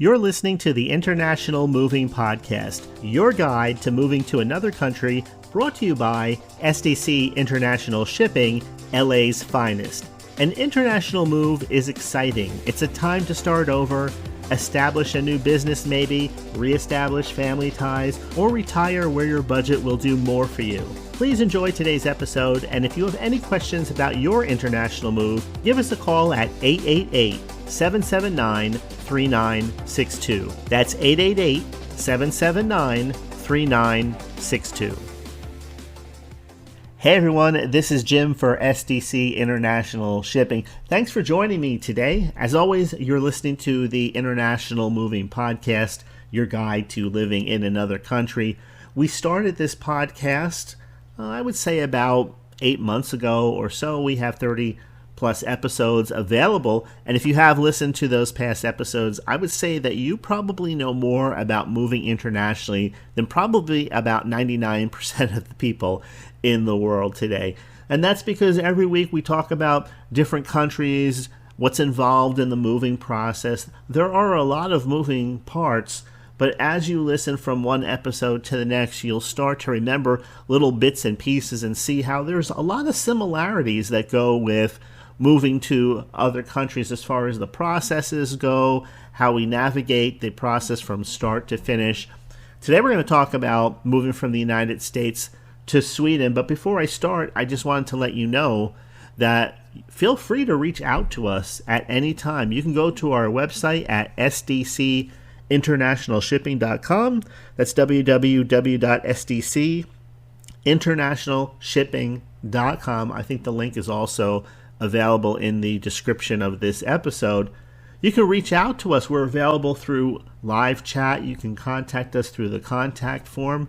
You're listening to the International Moving Podcast, your guide to moving to another country, brought to you by SDC International Shipping, LA's finest. An international move is exciting. It's a time to start over, establish a new business maybe, reestablish family ties, or retire where your budget will do more for you. Please enjoy today's episode, and if you have any questions about your international move, give us a call at 888-779-3962. That's 888-779-3962. Hey everyone, this is Jim for SDC International Shipping. Thanks for joining me today. As always, you're listening to the International Moving Podcast, your guide to living in another country. We started this podcast, I would say about 8 months ago or so. We have 30 plus episodes available, and if you have listened to those past episodes, I would say that you probably know more about moving internationally than probably about 99% of the people in the world today. And that's because every week we talk about different countries, what's involved in the moving process. There are a lot of moving parts, but as you listen from one episode to the next, you'll start to remember little bits and pieces and see how there's a lot of similarities that go with moving to other countries as far as the processes go, how we navigate the process from start to finish. Today we're going to talk about moving from the United States to Sweden, but before I start, I just wanted to let you know that feel free to reach out to us at any time. You can go to our website at sdcinternationalshipping.com. That's www.sdcinternationalshipping.com. I think the link is also available in the description of this episode. You can reach out to us. We're available through live chat. You can contact us through the contact form,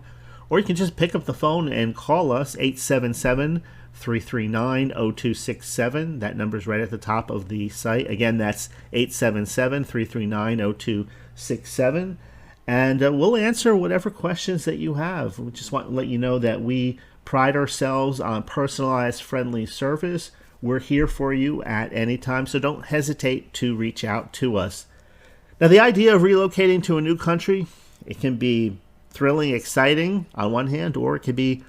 or you can just pick up the phone and call us, 877-339-0267. That number's right at the top of the site. Again, that's 877-339-0267. And we'll answer whatever questions that you have. We just want to let you know that we pride ourselves on personalized, friendly service. We're here for you at any time, so don't hesitate to reach out to us. Now, the idea of relocating to a new country, it can be thrilling, exciting on one hand, or it could be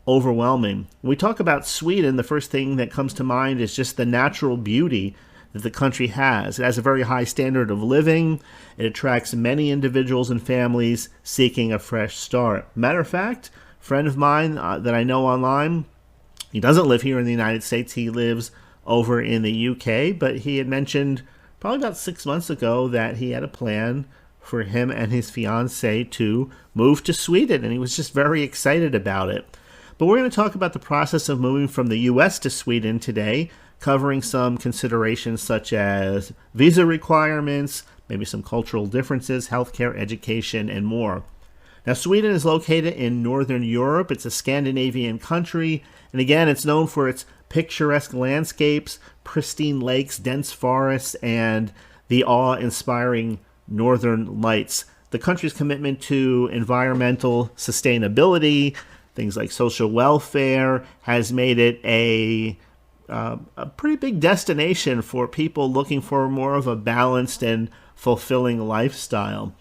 overwhelming. When we talk about Sweden, the first thing that comes to mind is just the natural beauty that the country has. It has a very high standard of living. It attracts many individuals and families seeking a fresh start. Matter of fact, a friend of mine that I know online, he doesn't live here in the United States. He lives over in the UK, but he had mentioned probably about 6 months ago that he had a plan for him and his fiancee to move to Sweden, and he was just very excited about it. But we're going to talk about the process of moving from the U.S. to Sweden today, covering some considerations such as visa requirements, maybe some cultural differences, healthcare, education, and more. Now, Sweden is located in Northern Europe. It's a Scandinavian country, and again, it's known for its picturesque landscapes, pristine lakes, dense forests, and the awe-inspiring northern lights. The country's commitment to environmental sustainability, things like social welfare, has made it a pretty big destination for people looking for more of a balanced and fulfilling lifestyle.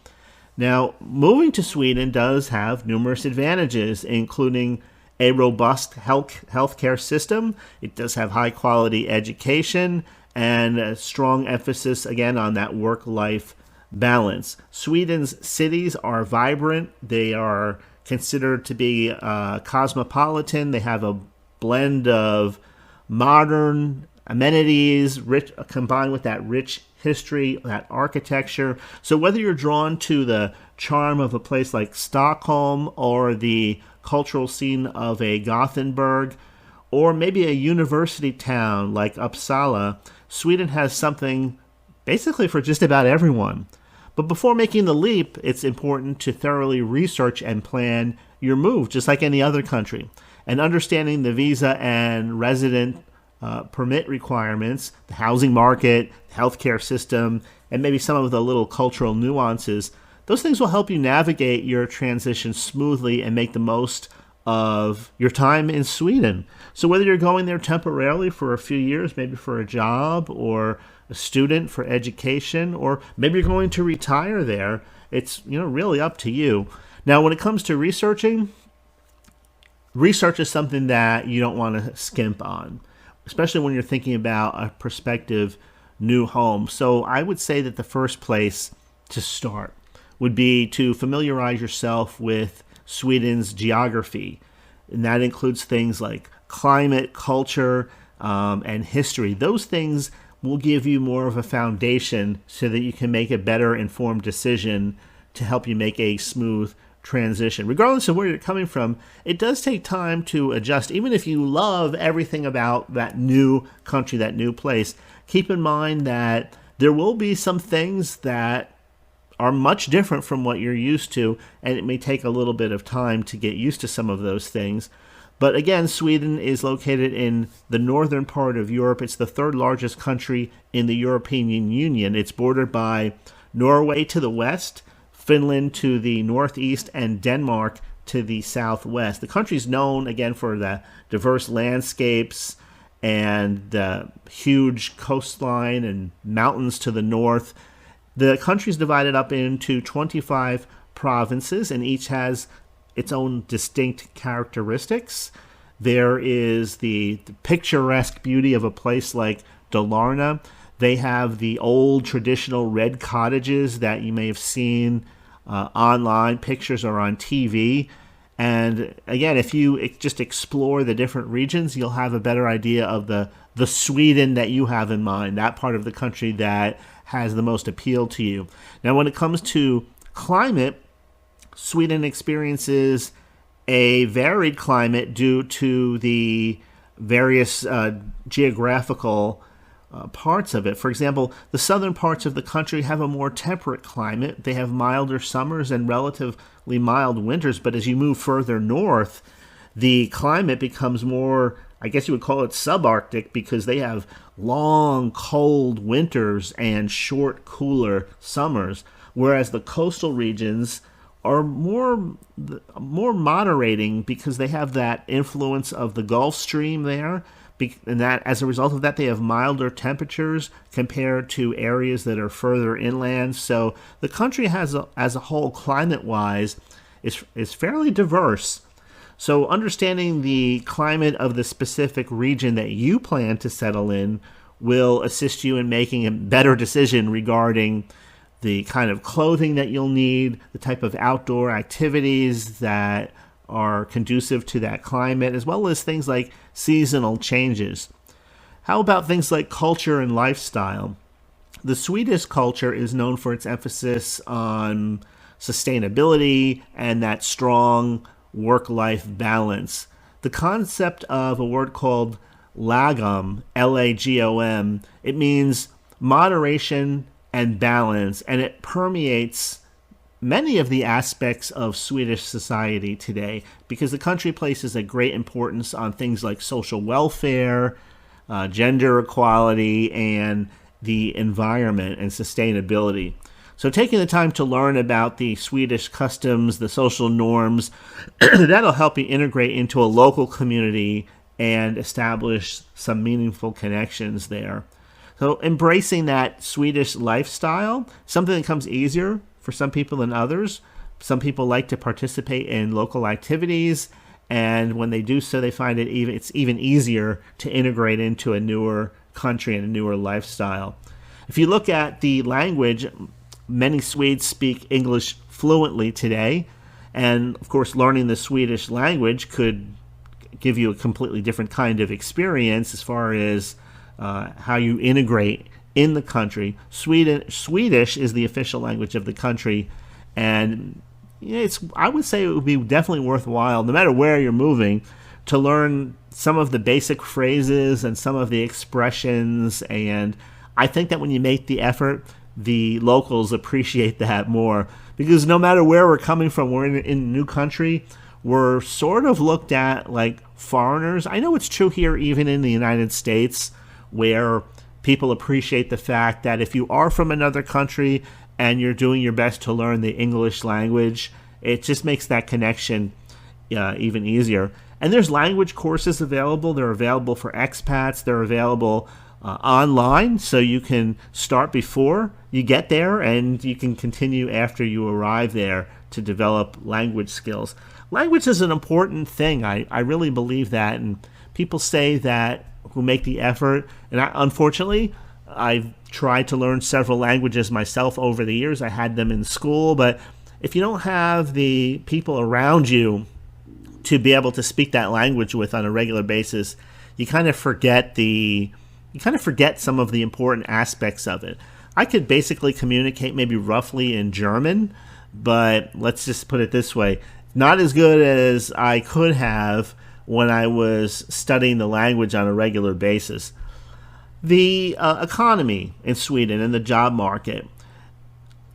Now, moving to Sweden does have numerous advantages, including a robust healthcare system. It does have high-quality education and a strong emphasis, again, on that work-life balance. Sweden's cities are vibrant. They are considered to be cosmopolitan. They have a blend of modern amenities combined with that rich history, that architecture. So whether you're drawn to the charm of a place like Stockholm or the cultural scene of a Gothenburg, or maybe a university town like Uppsala, Sweden has something basically for just about everyone. But before making the leap, it's important to thoroughly research and plan your move, just like any other country. And understanding the visa and resident permit requirements, the housing market, the healthcare system, and maybe some of the little cultural nuances, those things will help you navigate your transition smoothly and make the most of your time in Sweden. So whether you're going there temporarily for a few years, maybe for a job or a student for education, or maybe you're going to retire there. It's really up to you. Now, when it comes to researching, research is something that you don't want to skimp on, especially when you're thinking about a prospective new home. So I would say that the first place to start would be to familiarize yourself with Sweden's geography. And that includes things like climate, culture, and history. Those things will give you more of a foundation so that you can make a better informed decision to help you make a smooth transition. Regardless of where you're coming from, it does take time to adjust. Even if you love everything about that new country, that new place, keep in mind that there will be some things that are much different from what you're used to, and it may take a little bit of time to get used to some of those things. But again, Sweden is located in the northern part of Europe. It's the third largest country in the European Union. It's bordered by Norway to the west, Finland to the northeast, and Denmark to the southwest. The country is known, again, for the diverse landscapes and the huge coastline and mountains to the north. The country is divided up into 25 provinces, and each has its own distinct characteristics. There is the picturesque beauty of a place like Dalarna. They have the old traditional red cottages that you may have seen online, pictures or on TV. And again, if you just explore the different regions, you'll have a better idea of the Sweden that you have in mind, that part of the country that has the most appeal to you. Now, when it comes to climate, Sweden experiences a varied climate due to the various geographical parts of it. For example, the southern parts of the country have a more temperate climate. They have milder summers and relatively mild winters, but as you move further north, the climate becomes more, I guess you would call it subarctic, because they have long, cold winters and short, cooler summers, whereas the coastal regions are more moderating because they have that influence of the Gulf Stream there. And that, as a result of that, they have milder temperatures compared to areas that are further inland. So the country as a whole, climate-wise, is fairly diverse. So understanding the climate of the specific region that you plan to settle in will assist you in making a better decision regarding the kind of clothing that you'll need, the type of outdoor activities that are conducive to that climate, as well as things like seasonal changes. How about things like culture and lifestyle? The Swedish culture is known for its emphasis on sustainability and that strong work-life balance. The concept of a word called lagom, Lagom, it means moderation and balance, and it permeates many of the aspects of Swedish society today, because the country places a great importance on things like social welfare, gender equality, and the environment and sustainability. So taking the time to learn about the Swedish customs, the social norms, that'll help you integrate into a local community and establish some meaningful connections there. So embracing that Swedish lifestyle, something that comes easier for some people than others. Some people like to participate in local activities, and when they do so, they find it's even easier to integrate into a newer country and a newer lifestyle. If you look at the language, many Swedes speak English fluently today, and of course, learning the Swedish language could give you a completely different kind of experience as far as how you integrate in the country. Swedish is the official language of the country, and I would say it would be definitely worthwhile, no matter where you're moving, to learn some of the basic phrases and some of the expressions. And I think that when you make the effort, the locals appreciate that more, because no matter where we're coming from, we're in a new country, we're sort of looked at like foreigners. I know it's true here even in the United States, where people appreciate the fact that if you are from another country and you're doing your best to learn the English language, it just makes that connection even easier. And there's language courses available. They're available for expats. They're available online, so you can start before you get there and you can continue after you arrive there to develop language skills. Language is an important thing. I really believe that, and people say that who make the effort, and unfortunately I've tried to learn several languages myself over the years. I had them in school, but if you don't have the people around you to be able to speak that language with on a regular basis, you kind of forget some of the important aspects of it. I could basically communicate maybe roughly in German, but let's just put it this way, not as good as I could have when I was studying the language on a regular basis. The economy in Sweden and the job market,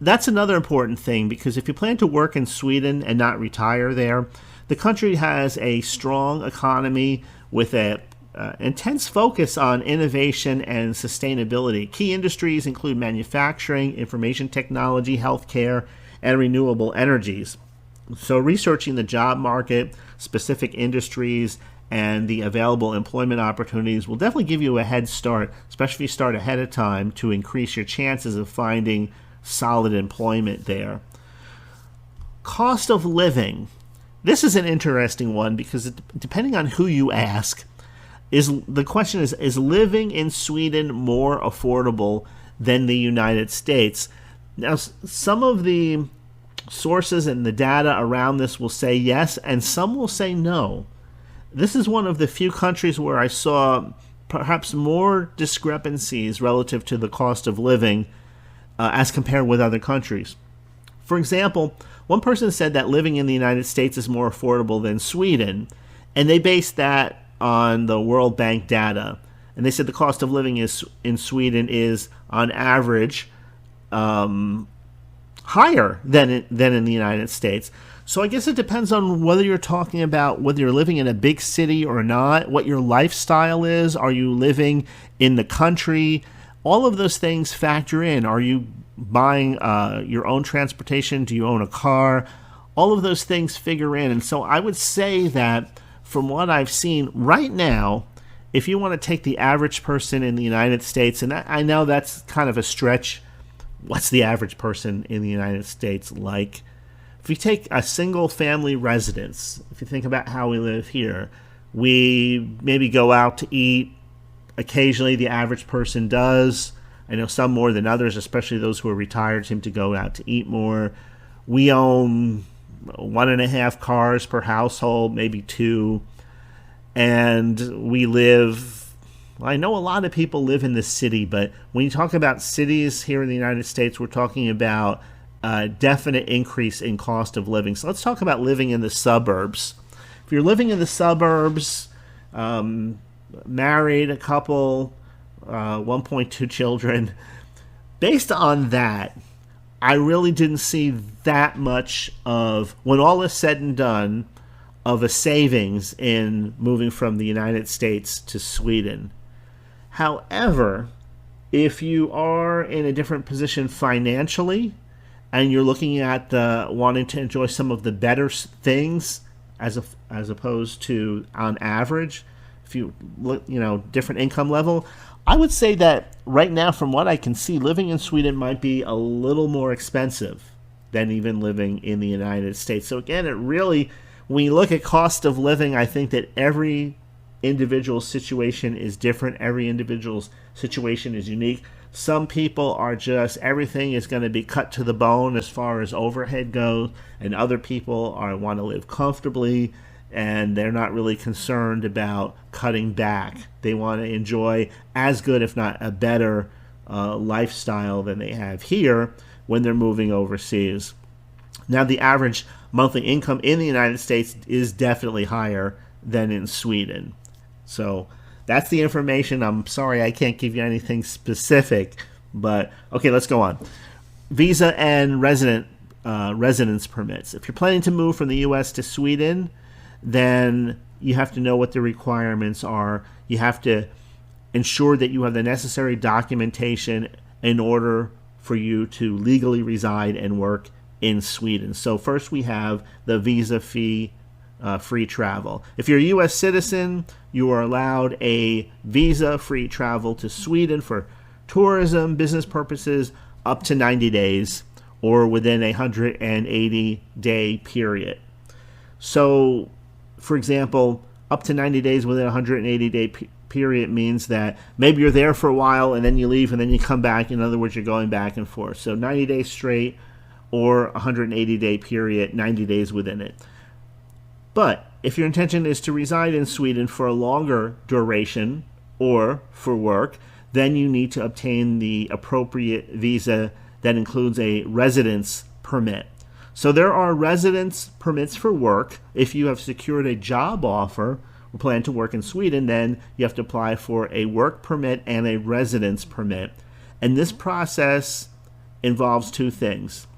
that's another important thing, because if you plan to work in Sweden and not retire there, the country has a strong economy with an intense focus on innovation and sustainability. Key industries include manufacturing, information technology, healthcare, and renewable energies. So researching the job market, specific industries, and the available employment opportunities will definitely give you a head start, especially if you start ahead of time, to increase your chances of finding solid employment there. Cost of living. This is an interesting one because depending on who you ask, the question is living in Sweden more affordable than the United States? Now, some of the sources and the data around this will say yes, and some will say no. This is one of the few countries where I saw perhaps more discrepancies relative to the cost of living as compared with other countries. For example, one person said that living in the United States is more affordable than Sweden, and they based that on the World Bank data. And they said the cost of living in Sweden is, on average, higher than in the United States. So I guess it depends on whether you're talking about whether you're living in a big city or not, what your lifestyle is. Are you living in the country? All of those things factor in. Are you buying your own transportation? Do you own a car? All of those things figure in. And so I would say that from what I've seen right now, if you want to take the average person in the United States, and I know that's kind of a stretch, what's the average person in the United States like? If you take a single family residence, if you think about how we live here, we maybe go out to eat occasionally. The average person does. I know some more than others, especially those who are retired seem to go out to eat more. We own 1.5 cars per household, maybe 2. And we live, well, I know a lot of people live in the city, but when you talk about cities here in the United States, we're talking about a definite increase in cost of living. So let's talk about living in the suburbs. If you're living in the suburbs, married, a couple, 1.2 children, based on that, I really didn't see that much of, when all is said and done, of a savings in moving from the United States to Sweden. However, if you are in a different position financially and you're looking at wanting to enjoy some of the better things as opposed to on average, if you look, different income level, I would say that right now, from what I can see, living in Sweden might be a little more expensive than even living in the United States. So again, it really, when you look at cost of living, I think that every individual situation is different. Every individual's situation is unique. Some people are just, everything is going to be cut to the bone as far as overhead goes, and other people want to live comfortably, and they're not really concerned about cutting back. They want to enjoy as good, if not a better, lifestyle than they have here when they're moving overseas. Now, the average monthly income in the United States is definitely higher than in Sweden. So that's the information. I'm sorry I can't give you anything specific, but okay, let's go on. Visa and residence permits. If you're planning to move from the U.S. to Sweden, then you have to know what the requirements are. You have to ensure that you have the necessary documentation in order for you to legally reside and work in Sweden. So first we have the visa fee free travel. If you're a U.S. citizen, you are allowed a visa-free travel to Sweden for tourism, business purposes, up to 90 days or within a 180-day period. So, for example, up to 90 days within a 180-day period means that maybe you're there for a while and then you leave and then you come back. In other words, you're going back and forth. So 90 days straight or 180-day period, 90 days within it. But if your intention is to reside in Sweden for a longer duration or for work, then you need to obtain the appropriate visa that includes a residence permit. So there are residence permits for work. If you have secured a job offer or plan to work in Sweden, then you have to apply for a work permit and a residence permit. And this process involves two things.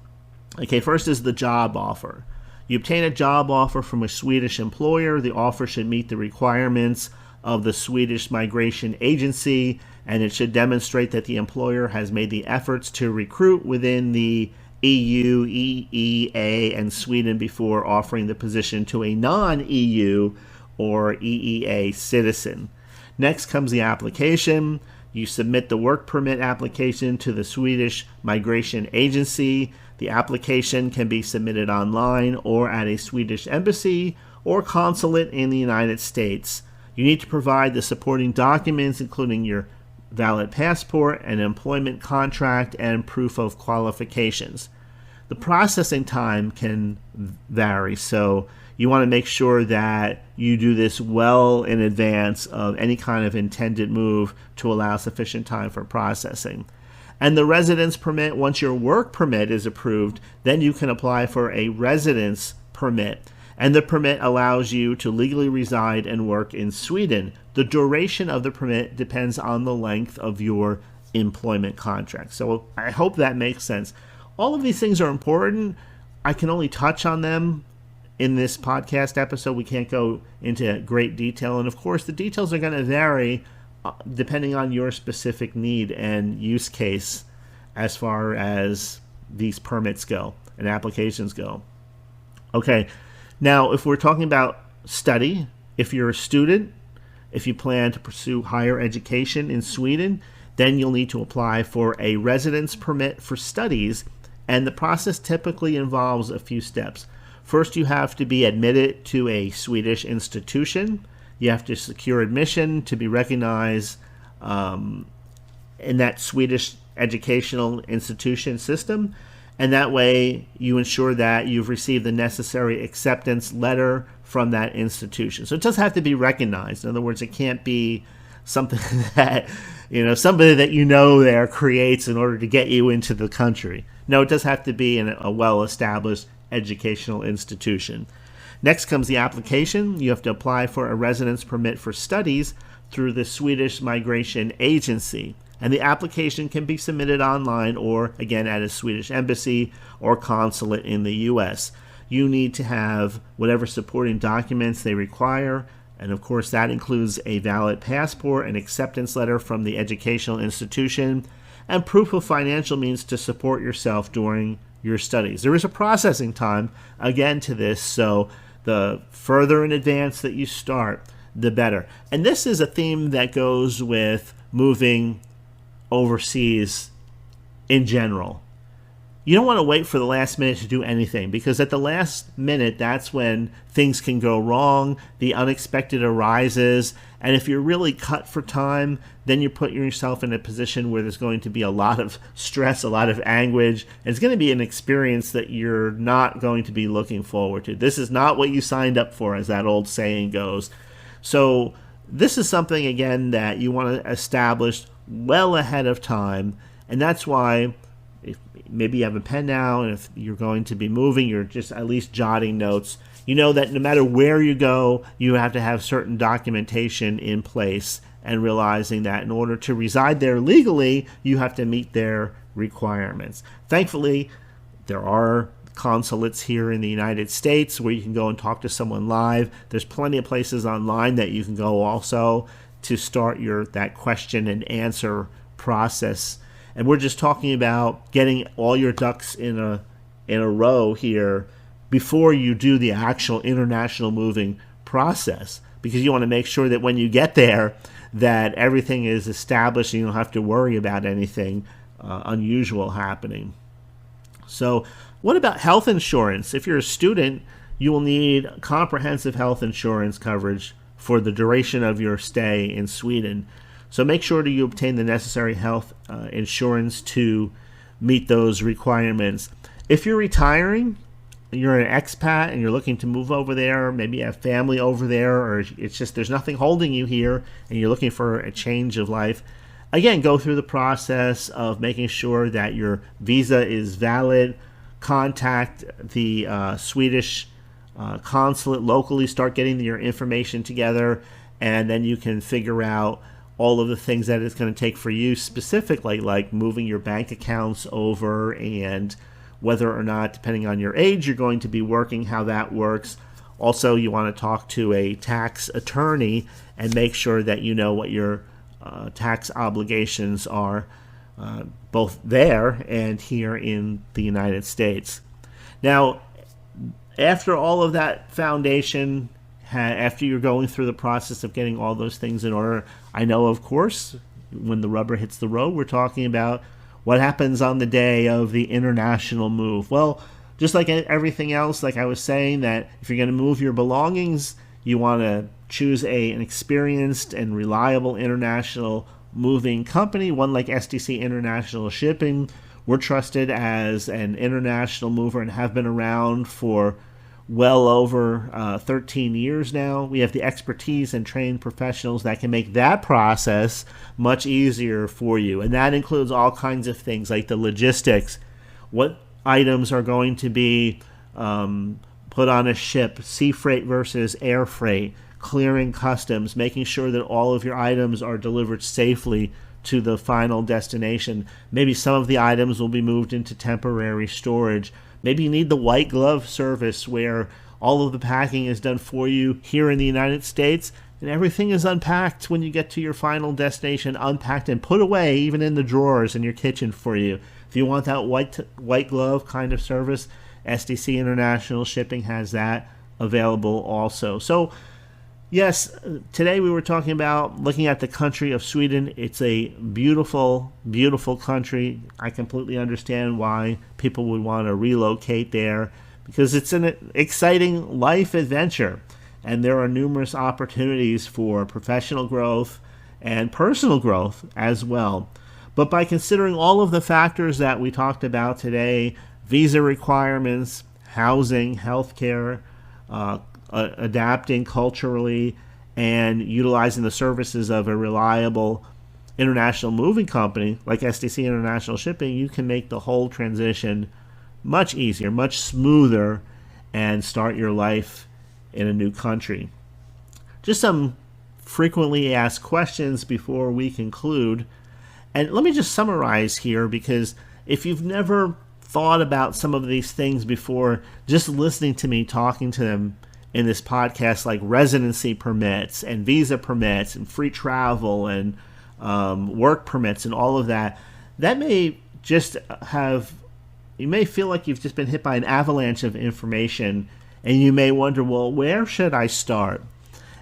Okay, first is the job offer. You obtain a job offer from a Swedish employer. The offer should meet the requirements of the Swedish Migration Agency, and it should demonstrate that the employer has made the efforts to recruit within the EU, EEA, and Sweden before offering the position to a non-EU or EEA citizen. Next comes the application. You submit the work permit application to the Swedish Migration Agency. The application can be submitted online or at a Swedish embassy or consulate in the United States. You need to provide the supporting documents, including your valid passport, an employment contract, and proof of qualifications. The processing time can vary, so you want to make sure that you do this well in advance of any kind of intended move to allow sufficient time for processing. And the residence permit, once your work permit is approved, then you can apply for a residence permit. And the permit allows you to legally reside and work in Sweden. The duration of the permit depends on the length of your employment contract. So I hope that makes sense. All of these things are important. I can only touch on them in this podcast episode. We can't go into great detail. And of course, the details are going to vary depending on your specific need and use case as far as these permits go and applications go. Okay, now if we're talking about study, if you're a student, if you plan to pursue higher education in Sweden, then you'll need to apply for a residence permit for studies, and the process typically involves a few steps. First, you have to be admitted to a Swedish institution. You have to secure admission to be recognized in that Swedish educational institution system. And that way you ensure that you've received the necessary acceptance letter from that institution. So it does have to be recognized. In other words, it can't be something that, somebody that there creates in order to get you into the country. No, it does have to be in a well-established educational institution. Next comes the application. You have to apply for a residence permit for studies through the Swedish Migration Agency. And the application can be submitted online or, again, at a Swedish embassy or consulate in the U.S. You need to have whatever supporting documents they require. And, of course, that includes a valid passport, an acceptance letter from the educational institution, and proof of financial means to support yourself during your studies. There is a processing time, again, to this, so the further in advance that you start, the better. And this is a theme that goes with moving overseas in general. You don't want to wait for the last minute to do anything, because at the last minute, that's when things can go wrong, the unexpected arises, and if you're really cut for time, then you're putting yourself in a position where there's going to be a lot of stress, a lot of anguish, and it's going to be an experience that you're not going to be looking forward to. This is not what you signed up for, as that old saying goes. So this is something, again, that you want to establish well ahead of time, and that's why if maybe you have a pen now, and if you're going to be moving, you're just at least jotting notes. You know that no matter where you go, you have to have certain documentation in place, and realizing that in order to reside there legally, you have to meet their requirements. Thankfully, there are consulates here in the United States where you can go and talk to someone live. There's plenty of places online that you can go also to start that question and answer process. And we're just talking about getting all your ducks in a row here before you do the actual international moving process, because you want to make sure that when you get there that everything is established and you don't have to worry about anything unusual happening. So what about health insurance? If you're a student, you will need comprehensive health insurance coverage for the duration of your stay in Sweden. So make sure that you obtain the necessary health insurance to meet those requirements. If you're retiring, you're an expat and you're looking to move over there, maybe you have family over there, or it's just there's nothing holding you here and you're looking for a change of life, again, go through the process of making sure that your visa is valid. Contact the Swedish consulate locally, start getting your information together, and then you can figure out all of the things that it's going to take for you specifically, like moving your bank accounts over and whether or not, depending on your age, you're going to be working, how that works. Also, you want to talk to a tax attorney and make sure that you know what your tax obligations are, both there and here in the United States. Now, after all of that foundation, after you're going through the process of getting all those things in order, I know, of course, when the rubber hits the road, we're talking about what happens on the day of the international move. Well, just like everything else, like I was saying, that if you're going to move your belongings, you want to choose an experienced and reliable international moving company, one like SDC International Shipping. We're trusted as an international mover and have been around for well over 13 years now. We have the expertise and trained professionals that can make that process much easier for you. And that includes all kinds of things like the logistics, what items are going to be put on a ship, sea freight versus air freight, clearing customs, making sure that all of your items are delivered safely to the final destination. Maybe some of the items will be moved into temporary storage. Maybe you need the white glove service where all of the packing is done for you here in the United States and everything is unpacked when you get to your final destination, unpacked and put away even in the drawers in your kitchen for you. If you want that white glove kind of service, SDC International Shipping has that available also. So yes, today we were talking about looking at the country of Sweden. It's a beautiful, beautiful country. I completely understand why people would want to relocate there because it's an exciting life adventure. And there are numerous opportunities for professional growth and personal growth as well. But by considering all of the factors that we talked about today, visa requirements, housing, healthcare, adapting culturally, and utilizing the services of a reliable international moving company like SDC International Shipping, you can make the whole transition much easier, much smoother, and start your life in a new country. Just some frequently asked questions before we conclude. And let me just summarize here, because if you've never thought about some of these things before, just listening to me talking to them in this podcast, like residency permits and visa permits and free travel and work permits and all of that, that may just you may feel like you've just been hit by an avalanche of information and you may wonder, well, where should I start?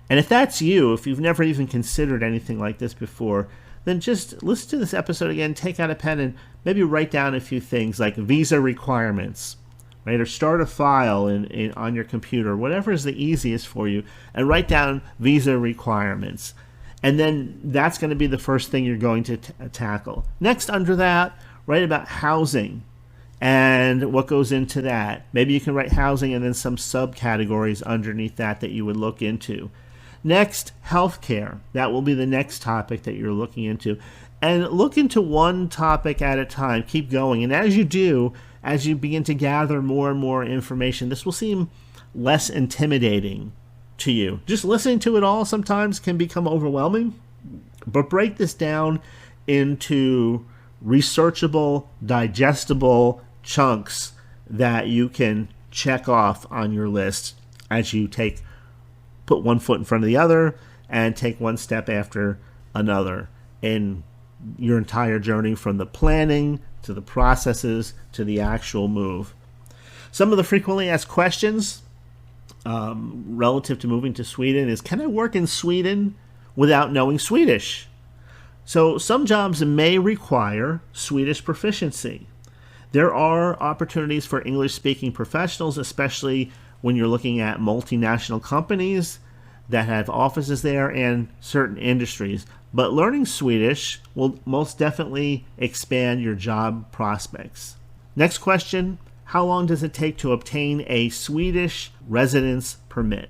And if that's you, if you've never even considered anything like this before, then just listen to this episode again, take out a pen and maybe write down a few things like visa requirements, right? Or start a file on your computer, whatever is the easiest for you, and write down visa requirements. And then that's going to be the first thing you're going to tackle. Next, under that, write about housing and what goes into that. Maybe you can write housing and then some subcategories underneath that you would look into. Next, healthcare. That will be the next topic that you're looking into. And look into one topic at a time. Keep going. And as you do, as you begin to gather more and more information, this will seem less intimidating to you. Just listening to it all sometimes can become overwhelming. But break this down into researchable, digestible chunks that you can check off on your list as you put one foot in front of the other and take one step after another in your entire journey from the planning to the processes to the actual move. Some of the frequently asked questions relative to moving to Sweden is, can I work in Sweden without knowing Swedish? So some jobs may require Swedish proficiency. There are opportunities for English-speaking professionals, especially when you're looking at multinational companies that have offices there and certain industries. But learning Swedish will most definitely expand your job prospects. Next question, how long does it take to obtain a Swedish residence permit?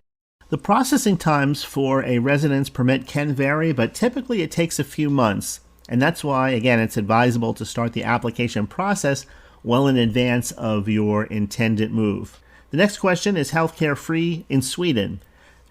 The processing times for a residence permit can vary, but typically it takes a few months. And that's why, again, it's advisable to start the application process well in advance of your intended move. The next question, is healthcare free in Sweden?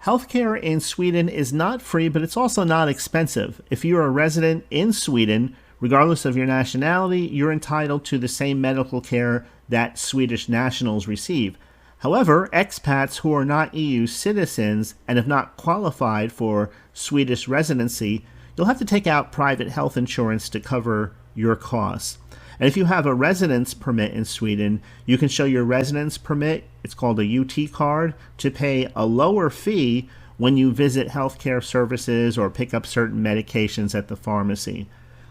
Healthcare in Sweden is not free, but it's also not expensive. If you're a resident in Sweden, regardless of your nationality, you're entitled to the same medical care that Swedish nationals receive. However, expats who are not EU citizens and have not qualified for Swedish residency, you'll have to take out private health insurance to cover your costs. And if you have a residence permit in Sweden, you can show your residence permit, it's called a UT card, to pay a lower fee when you visit healthcare services or pick up certain medications at the pharmacy.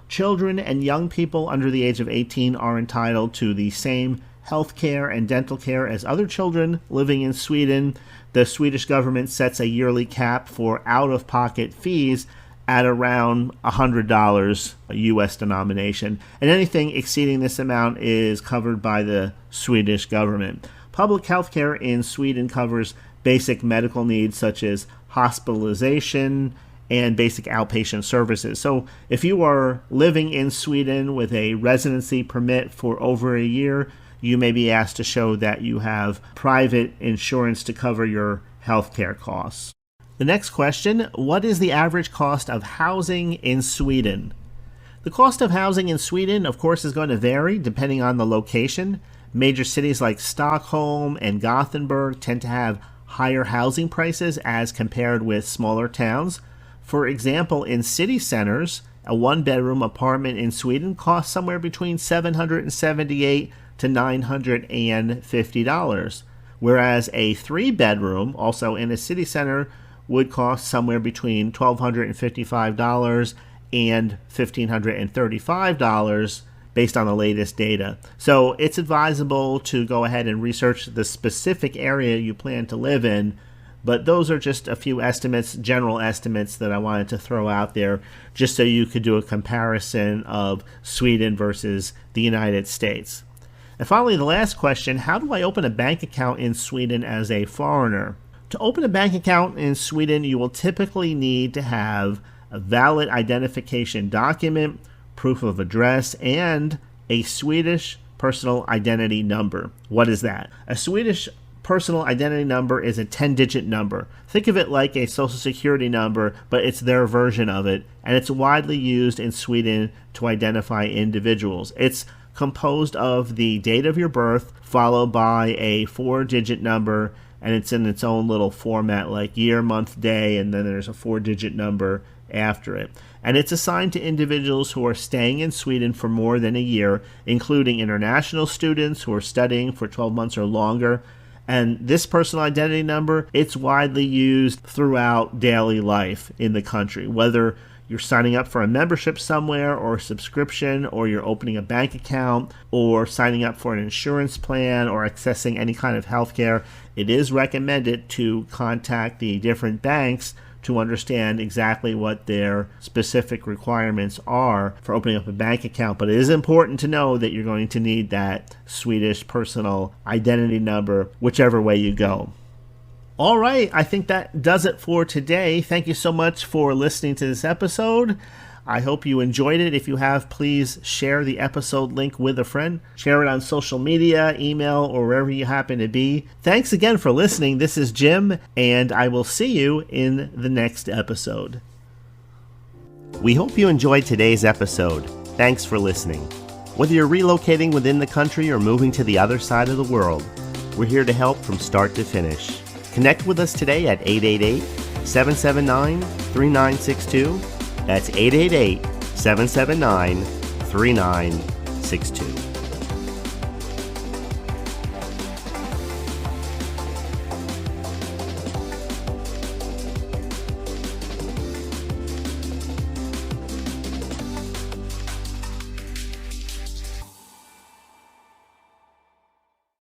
Children and young people under the age of 18 are entitled to the same healthcare and dental care as other children living in Sweden. The Swedish government sets a yearly cap for out-of-pocket fees at around $100 US denomination, and anything exceeding this amount is covered by the Swedish government. Public health care in Sweden covers basic medical needs such as hospitalization and basic outpatient services. So if you are living in Sweden with a residency permit for over a year, you may be asked to show that you have private insurance to cover your healthcare costs. The next question, what is the average cost of housing in Sweden? The cost of housing in Sweden, of course, is going to vary depending on the location. Major cities like Stockholm and Gothenburg tend to have higher housing prices as compared with smaller towns. For example, in city centers, a one-bedroom apartment in Sweden costs somewhere between $778 to $950, whereas a three-bedroom, also in a city center, would cost somewhere between $1,255 and $1,535 based on the latest data. So it's advisable to go ahead and research the specific area you plan to live in, but those are just a few estimates, general estimates that I wanted to throw out there just so you could do a comparison of Sweden versus the United States. And finally, the last question, how do I open a bank account in Sweden as a foreigner? To open a bank account in Sweden, you will typically need to have a valid identification document, proof of address, and a Swedish personal identity number. What is that? A Swedish personal identity number is a 10-digit number. Think of it like a social security number, but it's their version of it, and it's widely used in Sweden to identify individuals. It's composed of the date of your birth, followed by a 4-digit number, and it's in its own little format like year, month, day, and then there's a 4-digit number after it. And it's assigned to individuals who are staying in Sweden for more than a year, including international students who are studying for 12 months or longer. And this personal identity number, it's widely used throughout daily life in the country, whether you're signing up for a membership somewhere or a subscription, or you're opening a bank account, or signing up for an insurance plan, or accessing any kind of health care. It is recommended to contact the different banks to understand exactly what their specific requirements are for opening up a bank account. But it is important to know that you're going to need that Swedish personal identity number, whichever way you go. All right, I think that does it for today. Thank you so much for listening to this episode. I hope you enjoyed it. If you have, please share the episode link with a friend. Share it on social media, email, or wherever you happen to be. Thanks again for listening. This is Jim, and I will see you in the next episode. We hope you enjoyed today's episode. Thanks for listening. Whether you're relocating within the country or moving to the other side of the world, we're here to help from start to finish. Connect with us today at 888-779-3962. That's 888-779-3962.